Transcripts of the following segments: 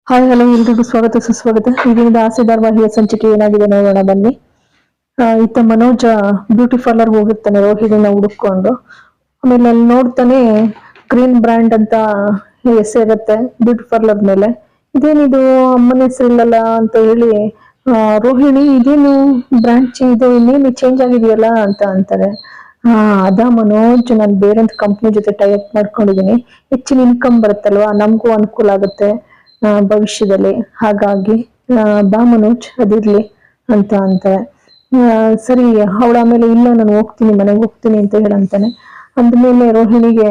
Hi hello ಎಲ್ರಿಗೂ ಸ್ವಾಗತ ಸುಸ್ವಾಗತ. ಇದರಿಂದ ಆಸೆ ಧಾರಾವಾಹಿಯ ಸಂಚಿಕೆ ಏನಾಗಿದೆ ನೋಡೋಣ ಬನ್ನಿ. ಇತ್ತ ಮನೋಜ ಬ್ಯೂಟಿ ಪಾರ್ಲರ್ ಹೋಗಿರ್ತಾನೆ ರೋಹಿಣಿನ ಹುಡುಕೊಂಡು. ಆಮೇಲೆ ಅಲ್ಲಿ ನೋಡ್ತಾನೆ ಗ್ರೀನ್ ಬ್ರ್ಯಾಂಡ್ ಅಂತ ಹೆಸರಿರುತ್ತೆ ಬ್ಯೂಟಿ ಪಾರ್ಲರ್ ಮೇಲೆ. ಇದೇನಿದು ಅಮ್ಮನ ಹೆಸರಿಲ್ಲಲ್ಲ ಅಂತ ಹೇಳಿ ರೋಹಿಣಿ ಇದೇನು ಬ್ರ್ಯಾಂಡ್ ಇದು ಇನ್ನೇನು ಚೇಂಜ್ ಆಗಿದೆಯಲ್ಲ ಅಂತ ಅಂತಾರೆ. ಅದಾ ಮನೋಜ್, ನಾನು ಬೇರೆ ಕಂಪ್ನಿ ಜೊತೆ ಟೈ ಅಪ್ ಮಾಡ್ಕೊಂಡಿದೀನಿ, ಹೆಚ್ಚಿನ ಇನ್ಕಮ್ ಬರುತ್ತಲ್ವಾ, ನಮಗೂ ಅನುಕೂಲ ಆಗುತ್ತೆ ಭವಿಷ್ಯದಲ್ಲಿ. ಹಾಗಾಗಿ ಬಾ ಮನೋಜ್ ಅದಿರ್ಲಿ ಅಂತ ಅಂತಾರೆ. ಸರಿ ಅವಳ ಆಮೇಲೆ ಇಲ್ಲ ನಾನು ಹೋಗ್ತೀನಿ ಮನೆಗೆ ಹೋಗ್ತೀನಿ ಅಂತ ಹೇಳಂತಾನೆ. ಅಂದ್ಮೇಲೆ ರೋಹಿಣಿಗೆ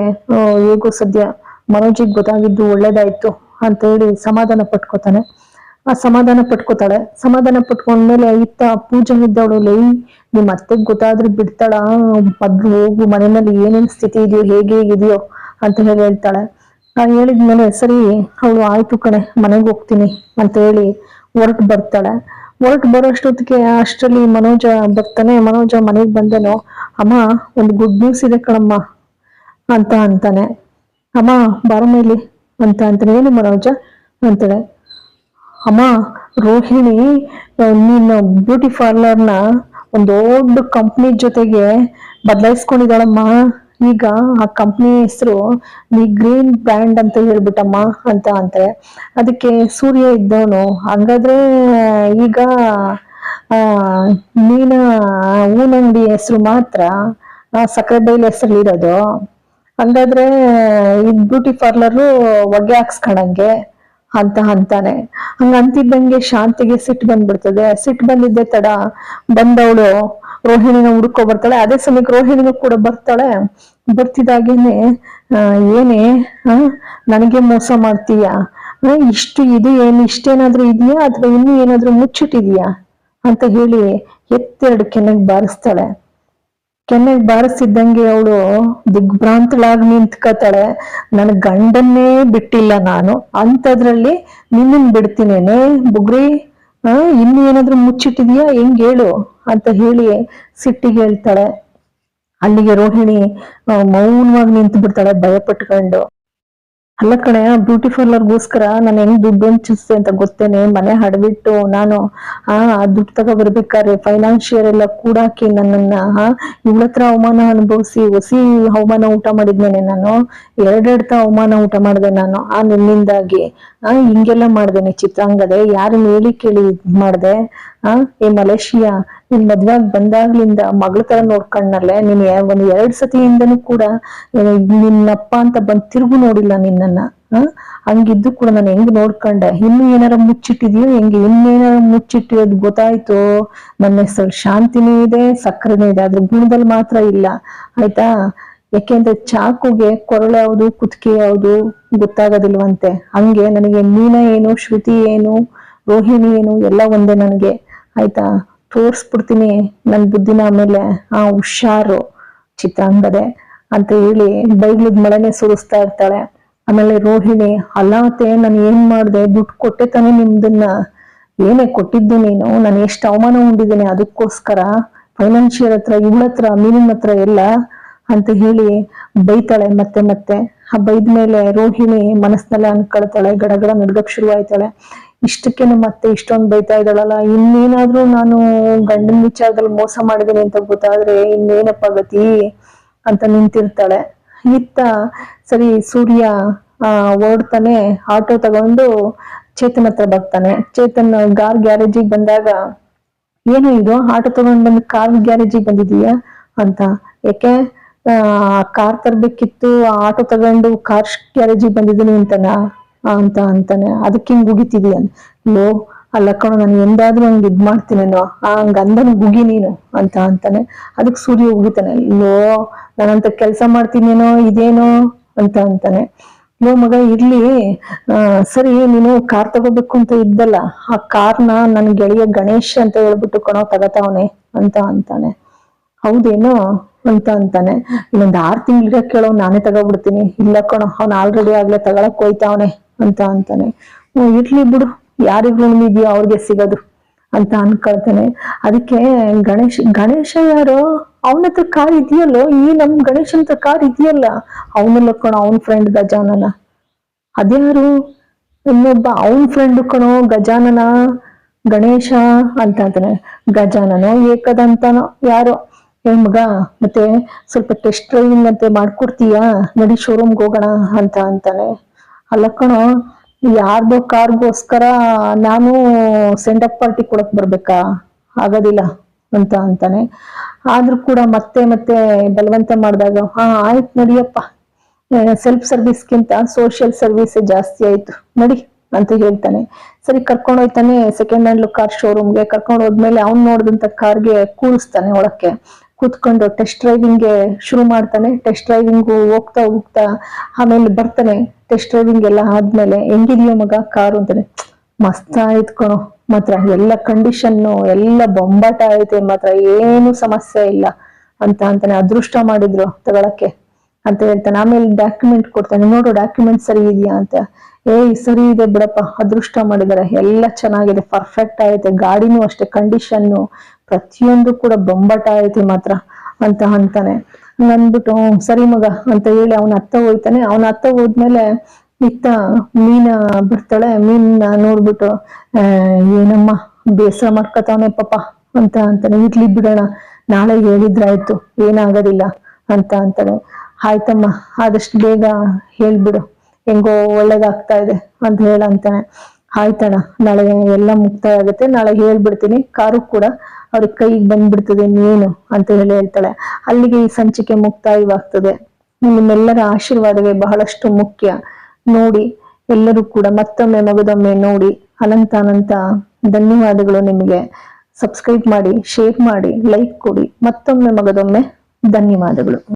ಹೇಗೋ ಸದ್ಯ ಮನೋಜಿಗೆ ಗೊತ್ತಾಗಿದ್ದು ಒಳ್ಳೇದಾಯ್ತು ಅಂತ ಹೇಳಿ ಸಮಾಧಾನ ಪಟ್ಕೋತಾನೆ. ಸಮಾಧಾನ ಪಟ್ಕೊಂಡ್ಮೇಲೆ ಇತ್ತ ಪೂಜೆ ಇದ್ದವಳು, ಲೈ ನಿಮ್ ಅತ್ತೆಗ್ ಗೊತ್ತಾದ್ರೆ ಬಿಡ್ತಾಳ, ಮೊದ್ಲು ಹೋಗು ಮನೆಯಲ್ಲಿ ಏನೇನ್ ಸ್ಥಿತಿ ಇದೆಯೋ ಹೇಗೆ ಇದೆಯೋ ಅಂತ ಹೇಳಿ ಹೇಳ್ತಾಳೆ. ಹೇಳಿದ್ಮೇಲೆ ಸರಿ ಅವಳು ಆಯ್ತು ಕಣೆ ಮನೆಗೆ ಹೋಗ್ತೀನಿ ಅಂತ ಹೇಳಿ ಹೊರಟು ಬರೋಷ್ಟೊತ್ತಿಗೆ ಅಷ್ಟರಲ್ಲಿ ಮನೋಜ ಬರ್ತಾನೆ. ಮನೋಜ ಮನೆಗೆ ಬಂದೇನೋ, ಅಮ್ಮ ಒಂದು ಗುಡ್ ನ್ಯೂಸ್ ಇದೆ ಕಣಮ್ಮ ಅಂತ ಅಂತಾನೆ. ಅಮ್ಮ ಬಾರಮೇಲಿ ಅಂತ ಅಂತಾನೆ. ಏನು ಮನೋಜ ಅಂತಾಳೆ. ಅಮ್ಮ ರೋಹಿಣಿ ನೀನು ಬ್ಯೂಟಿ ಪಾರ್ಲರ್ನ ಒಂದು ದೊಡ್ಡ ಕಂಪ್ನಿ ಜೊತೆಗೆ ಬದಲಾಯಿಸ್ಕೊಂಡಿದ್ದಾಳಮ್ಮ. ಈಗ ಆ ಕಂಪ್ನಿ ಹೆಸರು ನೀ ಗ್ರೀನ್ ಬ್ರ್ಯಾಂಡ್ ಅಂತ ಹೇಳ್ಬಿಟ್ಟಮ್ಮ ಅಂತ ಅಂತಾರೆ. ಅದಕ್ಕೆ ಸೂರ್ಯ ಇದ್ದವನು, ಹಂಗಾದ್ರೆ ಈಗ ನೀನ ಊನಂಗಡಿ ಹೆಸರು ಮಾತ್ರ ಸಕ್ಕರೆ ಬೈಲ್ ಹೆಸರು ಇರೋದು, ಹಂಗಾದ್ರೆ ಇದ್ ಬ್ಯೂಟಿ ಪಾರ್ಲರು ಹೊಗೆ ಹಾಕ್ಸ್ಕೊಂಡಂಗೆ ಅಂತ ಅಂತಾನೆ. ಹಂಗ ಅಂತಿದ್ದಂಗೆ ಶಾಂತಿಗೆ ಸಿಟ್ಟು ಬಂದ್ಬಿಡ್ತದೆ. ಸಿಟ್ಟು ಬಂದಿದ್ದೆ ತಡ ಬಂದವಳು ರೋಹಿಣಿನ ಹುಡ್ಕೊ ಬರ್ತಾಳೆ. ಅದೇ ಸಮಯಕ್ಕೆ ರೋಹಿಣಿನೂ ಕೂಡ ಬರ್ತಾಳೆ. ಬರ್ತಿದ್ದಾಗೇನೆ ಏನೇ ನನಗೆ ಮೋಸ ಮಾಡ್ತೀಯಾ, ಇಷ್ಟು ಇದು ಏನು ಇಷ್ಟೇನಾದ್ರೂ ಇದೆಯಾ ಅಥವಾ ಇನ್ನೂ ಏನಾದ್ರೂ ಮುಚ್ಚಿಟ್ಟಿದ್ಯಾ ಅಂತ ಹೇಳಿ ಎತ್ತೆರಡು ಕೆನ್ನೆಗೆ ಬಾರಿಸ್ತಿದ್ದಂಗೆ ಅವಳು ದಿಗ್ಭ್ರಾಂತಳಾಗಿ ನಿಂತ್ಕತಾಳೆ. ನನ್ನ ಗಂಡನ್ನೇ ಬಿಟ್ಟಿಲ್ಲ ನಾನು, ಅಂಥದ್ರಲ್ಲಿ ನಿನ್ನನ್ ಬಿಡ್ತೀನೇನೆ ಬುಗ್ರಿ, ಇನ್ನು ಏನಾದ್ರೂ ಮುಚ್ಚಿಟ್ಟಿದ್ಯಾ ಹೆಂಗ್ ಹೇಳು ಅಂತ ಹೇಳಿ ಸಿಟ್ಟಿಗೆ ಹೇಳ್ತಾಳೆ. ಅಲ್ಲಿಗೆ ರೋಹಿಣಿ ಮೌನವಾಗಿ ನಿಂತು ಬಿಡ್ತಾಳೆ ಭಯ ಪಟ್ಕೊಂಡು. ಅಲ್ಲ ಕಣೆ, ಬ್ಯೂಟಿ ಪಾರ್ಲರ್ಗೋಸ್ಕರ ನಾನು ಹೆಂಗ್ ದುಡ್ಡು ಹೊಂಚಿಸ್ತೆ ಅಂತ ಗೊತ್ತೇನೆ. ಮನೆ ಹಡಬಿಟ್ಟು ನಾನು ದುಡ್ಡು ತಗೋ ಬರ್ಬೇಕಾದ್ರೆ ಫೈನಾನ್ಷಿಯರ್ ಎಲ್ಲ ಕೂಡಾಕಿ ನನ್ನನ್ನ ಇವಳತ್ರ ಅವಮಾನ ಅನುಭವಿಸಿ ಹೊಸಿ ಅವಮಾನ ಊಟ ಮಾಡಿದ್ನೇನೆ ನಾನು. ಎರಡೆರಡ್ತ ಅವಮಾನ ಊಟ ಮಾಡಿದೆ ನಾನು ನಿನ್ನಿಂದಾಗಿ. ಹಿಂಗೆಲ್ಲ ಮಾಡ್ದೇನೆ ಚಿತ್ರಾಂಗದೆ, ಯಾರನ್ನ ಹೇಳಿ ಕೇಳಿ ಮಾಡ್ದೆ. ಏ ಮಲೇಷಿಯಾ, ನಿನ್ ಮದ್ವೆಗ್ ಬಂದಾಗ್ಲಿಂದ ಮಗಳ ತರ ನೋಡ್ಕೊಂಡ್ನಲ್ಲೇ ನೀನ್ ಒಂದ್ 2 ಸತಿಯಿಂದನೂ ಕೂಡ ನಿನ್ನಪ್ಪ ಅಂತ ಬಂದ್ ತಿರುಗು ನೋಡಿಲ್ಲ ನಿನ್ನನ್ನ. ಹಂಗಿದ್ದು ಕೂಡ ನಾನು ಹೆಂಗ್ ನೋಡ್ಕೊಂಡೆ, ಇನ್ನು ಏನಾರ ಮುಚ್ಚಿಟ್ಟಿದ್ಯೋ ಹೆಂಗೆ, ಇನ್ನೇನಾರ ಮುಚ್ಚಿಟ್ಟಿರೋದು ಗೊತ್ತಾಯ್ತು. ನನ್ನ ಹೆಸರು ಶಾಂತಿನೂ ಇದೆ, ಸಕ್ಕರೆನೂ ಇದೆ, ಅದ್ರ ಗುಣದಲ್ಲಿ ಮಾತ್ರ ಇಲ್ಲ ಆಯ್ತಾ. ಯಾಕೆಂದ್ರೆ ಚಾಕುಗೆ ಕೊರಳು ಯಾವುದು ಕುತ್ತಿಗೆ ಯಾವುದು ಗೊತ್ತಾಗೋದಿಲ್ವಂತೆ. ಹಂಗೆ ನನಗೆ ಮೀನಾ ಏನು, ಶ್ರುತಿ ಏನು, ರೋಹಿಣಿ ಏನು ಎಲ್ಲ ಒಂದೇ ನನಗೆ ಆಯ್ತಾ. ತೋರ್ಸ್ಬಿಡ್ತೀನಿ ನನ್ ಬುದ್ಧಿನ ಆಮೇಲೆ. ಹುಷಾರು ಚಿತ್ರಾಂಗದೆ ಅಂತ ಹೇಳಿ ಬೈಗ್ಲಿದ್ ಮಳೆನೆ ಸುರಿಸ್ತಾ ಇರ್ತಾಳೆ. ಆಮೇಲೆ ರೋಹಿಣಿ, ಅಲ್ಲಾತೆ ನಾನು ಏನ್ ಮಾಡ್ದೆ, ದುಡ್ಡು ಕೊಟ್ಟೆ ತಾನೆ ನಿಮ್ದನ್ನ, ಏನೇ ಕೊಟ್ಟಿದ್ದು ನೀನು, ನಾನು ಎಷ್ಟು ಅವಮಾನ ಉಂಡಿದ್ದೀನಿ ಅದಕ್ಕೋಸ್ಕರ ಫೈನಾನ್ಷಿಯರ್ ಹತ್ರ, ಇವಳ ಹತ್ರ, ಮೀನಿನ ಹತ್ರ ಎಲ್ಲ ಅಂತ ಹೇಳಿ ಬೈತಾಳೆ. ಮತ್ತೆ ಬೈದ್ಮೇಲೆ ರೋಹಿಣಿ ಮನಸ್ಸಿನಲ್ಲೇ ಅನ್ಕೊಳ್ತಾಳೆ, ಗಡಗಡ ನಡ್ಗಕ್ ಶುರು ಆಯ್ತಾಳೆ. ಇಷ್ಟಕ್ಕೆ ಮತ್ತೆ ಇಷ್ಟೊಂದು ಬೈತಾ ಇದ್ದಾಳಲ್ಲ, ಇನ್ನೇನಾದ್ರೂ ನಾನು ಗಂಡನ ವಿಚಾರದಲ್ಲಿ ಮೋಸ ಮಾಡಿದ್ದೀನಿ ಅಂತ ಗೊತ್ತಾದ್ರೆ ಇನ್ನೇನಪ್ಪ ಗತಿ ಅಂತ ನಿಂತಿರ್ತಾಳೆ. ಇತ್ತ ಸರಿ ಸೂರ್ಯ ಓಡ್ತಾನೆ, ಆಟೋ ತಗೊಂಡು ಚೇತನ್ ಹತ್ರ ಬರ್ತಾನೆ. ಚೇತನ್ ಕಾರ್ ಗ್ಯಾರೇಜಿಗೆ ಬಂದಾಗ, ಏನು ಇದು ಆಟೋ ತಗೊಂಡ್ ಬಂದು ಕಾರ್ ಗ್ಯಾರೇಜಿಗೆ ಬಂದಿದೀಯಾ ಅಂತ. ಯಾಕೆ ಕಾರ್ ತರ್ಬೇಕಿತ್ತು, ಆಟೋ ತಗೊಂಡು ಕಾರ್ ಗ್ಯಾರೇಜಿಗೆ ಬಂದಿದ್ದೀನಿ ಅಂತ ಅಂತಾನೆ. ಅದಕ್ಕೆ ಹಿಂಗ್ ಉಗಿತಿದೀಯ ಲೋ, ಅಲ್ಲ ಕಣೋ ನಾನು ಎಂದಾದ್ರೂ ಹಂಗ್ ಇದ್ ಮಾಡ್ತೀನೇನೋ, ಹಂಗ ಅಂದನ್ ಗುಗಿ ನೀನು ಅಂತ ಅಂತಾನೆ. ಅದಕ್ಕೆ ಸೂರ್ಯ ಉಗಿತಾನೆ, ಲೋ ನಾನಂತ ಕೆಲ್ಸ ಮಾಡ್ತೀನೇನೋ ಇದೇನೋ ಅಂತ ಅಂತಾನೆ. ಲೋ ಮಗ ಇರ್ಲಿ, ಸರಿ ನೀನು ಕಾರ್ ತಗೋಬೇಕು ಅಂತ ಇದ್ದಲ್ಲ, ಆ ಕಾರ್ನ ನನ್ ಗೆಳೆಯ ಗಣೇಶ್ ಅಂತ ಹೇಳ್ಬಿಟ್ಟು ಕಣೋ ತಗತಾವನೆ ಅಂತ ಅಂತಾನೆ. ಹೌದೇನೋ ಅಂತ ಅಂತಾನೆ. ಇನ್ನೊಂದ್ 6 ತಿಂಗಳಿಗೆ ಕೇಳೋ ನಾನೇ ತಗೋಬಿಡ್ತೀನಿ. ಇಲ್ಲ ಕಣೋ ಅವ್ನು ಆಲ್ರೆಡಿ ಆಗ್ಲೇ ತಗೊಳಕ್ ಹೋಯ್ತಾವನೆ ಅಂತ ಅಂತಾನೆ. ಇರ್ಲಿ ಬಿಡು, ಯಾರಿಗೂ ಇದೆಯೋ ಅವ್ರಿಗೆ ಸಿಗೋದು ಅಂತ ಅನ್ಕೊಳ್ತಾನೆ. ಅದಕ್ಕೆ ಗಣೇಶ ಯಾರೋ, ಅವನ ಹತ್ರ ಕಾರ್ ಇದೆಯಲ್ಲೋ, ಈ ನಮ್ ಗಣೇಶನ್ ಹತ್ರ ಕಾರ್ ಇದೆಯಲ್ಲ, ಅವನಲ್ಲ ಕಣೋ ಅವನ್ ಫ್ರೆಂಡ್ ಗಜಾನನ. ಅದ್ಯಾರು ಇನ್ನೊಬ್ಬ ಅವನ್ ಫ್ರೆಂಡ್ ಕಣೋ ಗಜಾನನ, ಗಣೇಶ ಅಂತ ಅಂತಾನೆ. ಗಜಾನನೋ ಏಕದಂತನೋ ಯಾರೋ, ಏ ಮಗ ಮತ್ತೆ ಸ್ವಲ್ಪ ಟೆಸ್ಟ್ ಡ್ರೈವಿಂಗ್ ಅಂತೆ ಮಾಡ್ಕೊಡ್ತೀಯಾ, ನಡಿ ಶೋರೂಮ್ಗೆ ಹೋಗೋಣ ಅಂತ ಅಂತಾನೆ. ಅಲ್ಲ ಕಣೋ, ಯಾರ್ದೋ ಕಾರ್ಗೋಸ್ಕರ ನಾನು ಸೆಂಡ್ ಅಪ್ ಪಾರ್ಟಿ ಕೊಡಕ್ ಬರ್ಬೇಕಾ, ಆಗೋದಿಲ್ಲ ಅಂತ ಅಂತಾನೆ. ಆದ್ರೂ ಕೂಡ ಮತ್ತೆ ಮತ್ತೆ ಬಲವಂತ ಮಾಡಿದಾಗ ಆಯ್ತು ನಡಿಯಪ್ಪ, ಸೆಲ್ಫ್ ಸರ್ವಿಸ್ಗಿಂತ ಸೋಷಿಯಲ್ ಸರ್ವಿಸ್ ಜಾಸ್ತಿ ಆಯ್ತು ನಡಿ ಅಂತ ಹೇಳ್ತಾನೆ. ಸರಿ ಕರ್ಕೊಂಡು ಹೋಯ್ತಾನೆ ಸೆಕೆಂಡ್ ಹ್ಯಾಂಡ್ ಕಾರ್ ಶೋರೂಮ್ಗೆ. ಕರ್ಕೊಂಡು ಹೋದ್ಮೇಲೆ ಅವ್ನ್ ನೋಡಿದಂತ ಕಾರ್ಗೆ ಕೂರಿಸ್ತಾನೆ ಒಳಕ್ಕೆ. ಕೂತ್ಕೊಂಡು ಟೆಸ್ಟ್ ಡ್ರೈವಿಂಗ್ಗೆ ಶುರು ಮಾಡ್ತಾನೆ. ಟೆಸ್ಟ್ ಡ್ರೈವಿಂಗ್ ಹೋಗ್ತಾ ಹೋಗ್ತಾ ಆಮೇಲೆ ಬರ್ತಾನೆ. ಟೆಸ್ಟ್ ಡ್ರೈವಿಂಗ್ ಎಲ್ಲ ಆದ್ಮೇಲೆ ಹೆಂಗಿದೆಯೋ ಮಗ ಕಾರು ಅಂತಾನೆ. ಮಸ್ತ್ ಆಯ್ತು ಕಣೋ, ಮಾತ್ರ ಎಲ್ಲ ಕಂಡೀಷನ್ನು ಎಲ್ಲ ಬೊಂಬಾಟ ಐತೆ, ಮಾತ್ರ ಏನು ಸಮಸ್ಯೆ ಇಲ್ಲ ಅಂತ ಅಂತಾನೆ. ಅದೃಷ್ಟ ಮಾಡಿದ್ರು ತಗೊಳಕ್ಕೆ ಅಂತ ಹೇಳ್ತಾನೆ. ಆಮೇಲೆ ಡಾಕ್ಯುಮೆಂಟ್ ಕೊಡ್ತಾನೆ, ನೋಡು ಡಾಕ್ಯುಮೆಂಟ್ ಸರಿ ಇದೆಯಾ ಅಂತ. ಸರಿ ಇದೆ ಬಿಡಪ್ಪ, ಅದೃಷ್ಟ ಮಾಡಿದಾರೆ, ಎಲ್ಲ ಚೆನ್ನಾಗಿದೆ, ಪರ್ಫೆಕ್ಟ್ ಐತೆ, ಗಾಡಿನೂ ಅಷ್ಟೇ ಕಂಡೀಷನ್ನು ಪ್ರತಿಯೊಂದು ಕೂಡ ಬೊಂಬಾಟ ಐತಿ ಮಾತ್ರ ಅಂತ ಅಂತಾನೆ. ಅಂದ್ಬಿಟ್ಟು ಸರಿ ಮಗ ಅಂತ ಹೇಳಿ ಅವನ ಅತ್ತ ಹೋಯ್ತಾನೆ. ಅವನ ಅತ್ತ ಹೋದ್ಮೇಲೆ ಇತ್ತ ಮೀನ ಬರ್ತಾಳೆ. ಮೀನ ನೋಡ್ಬಿಟ್ಟು ಏನಮ್ಮ ಬೇಸರ ಮಾಡ್ಕೊತಾವನೆ ಪಾಪ ಅಂತ ಅಂತಾನೆ. ಇರ್ಲಿ ಬಿಡೋಣ, ನಾಳೆ ಹೇಳಿದ್ರಾಯ್ತು, ಏನಾಗೋದಿಲ್ಲ ಅಂತ ಅಂತಾನೆ. ಆಯ್ತಮ್ಮ, ಆದಷ್ಟು ಬೇಗ ಹೇಳ್ಬಿಡು, ಹೆಂಗೋ ಒಳ್ಳೇದಾಗ್ತಾ ಇದೆ ಅಂತ ಹೇಳಂತಾನೆ. ಆಯ್ತಣ್ಣ, ನಾಳೆ ಎಲ್ಲ ಮುಕ್ತಾಯ ಆಗುತ್ತೆ, ನಾಳೆ ಹೇಳ್ಬಿಡ್ತೀನಿ, ಕಾರು ಕೂಡ ಅವ್ರಿಗೆ ಕೈಗೆ ಬಂದ್ಬಿಡ್ತದೆ ನೀನು ಅಂತ ಹೇಳ್ತಾಳೆ. ಅಲ್ಲಿಗೆ ಈ ಸಂಚಿಕೆ ಮುಕ್ತಾಯವಾಗ್ತದೆ. ನಿಮ್ಮೆಲ್ಲರ ಆಶೀರ್ವಾದವೇ ಬಹಳಷ್ಟು ಮುಖ್ಯ. ನೋಡಿ ಎಲ್ಲರೂ ಕೂಡ ಮತ್ತೊಮ್ಮೆ ಮಗದೊಮ್ಮೆ ನೋಡಿ. ಅನಂತ ಧನ್ಯವಾದಗಳು ನಿಮಗೆ. ಸಬ್ಸ್ಕ್ರೈಬ್ ಮಾಡಿ, ಶೇರ್ ಮಾಡಿ, ಲೈಕ್ ಕೊಡಿ. ಮತ್ತೊಮ್ಮೆ ಮಗದೊಮ್ಮೆ ಧನ್ಯವಾದಗಳು.